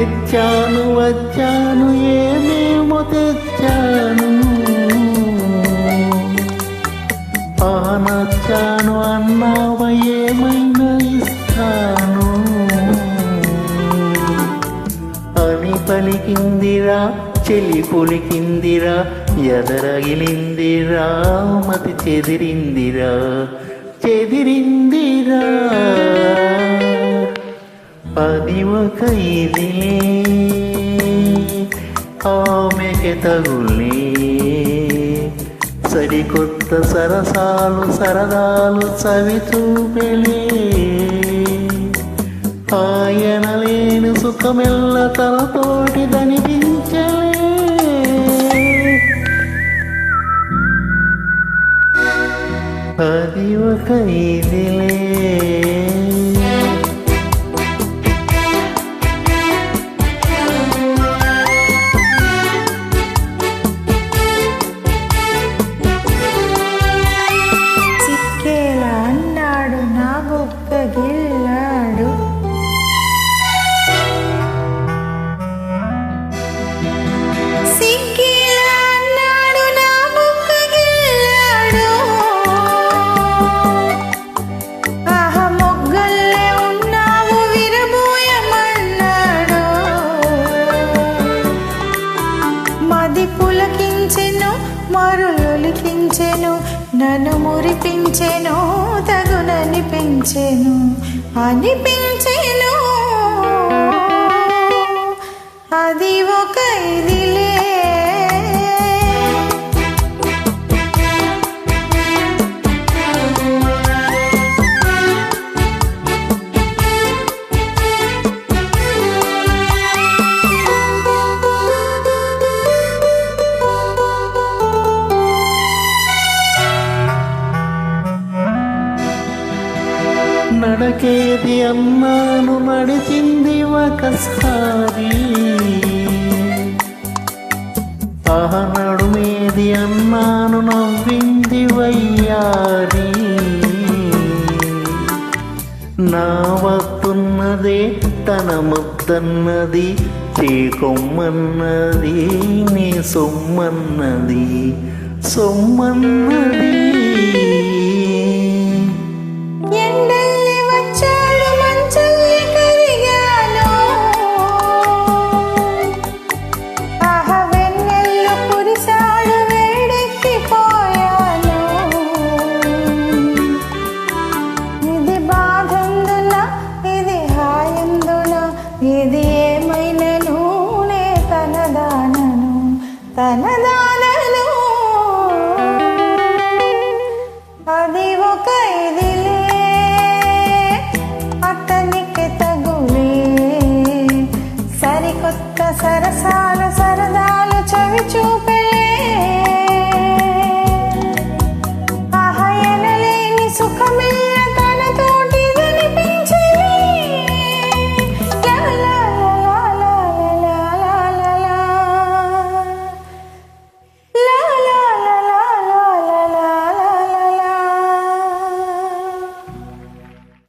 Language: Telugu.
మెచ్చాను వచ్చాను ఏమేమో తెచ్చాను, నచ్చాను అన్నావ ఏమైనా ఇస్తాను అని పలికిందిరా చెలి పొలికిందిరా, ఎదరగిలిందిరా మతి చెదిరిందిరా చెదిరిందిరా. అది ఒక ఇదిలే ఆమెకి తగులే, సరికొత్త సరసాలు సరదాలు చవి చూపెలే, ఆయన లేని సుఖమెల్ల తనతోటి దనిపించలే. అది ఒక ఇదిలే గిల్లాడు సిక్కిలా అన్నాడు నా బుక్క గిల్లాడు, ఆహ మొగ్గల్లే ఉన్నావు విరబోయమన్నాడు. మది పులకించెను మరులొలికించెను, నన్ను మురిపించెను తగుననిపించెను అనిపించెను. అది ఒక ఇదిలే నడకేది అన్నాను నడిచింది ఒకసారి, ఆహ నడుమేది అన్నాను నవ్వింది వయ్యారి. నా వస్తున్నదే తన ముద్దన్నది, చేకొమ్మన్నది నీ సొమ్మన్నది సొమ్మన్నది. ఇది ఏమైనను నే తనదానను తనదా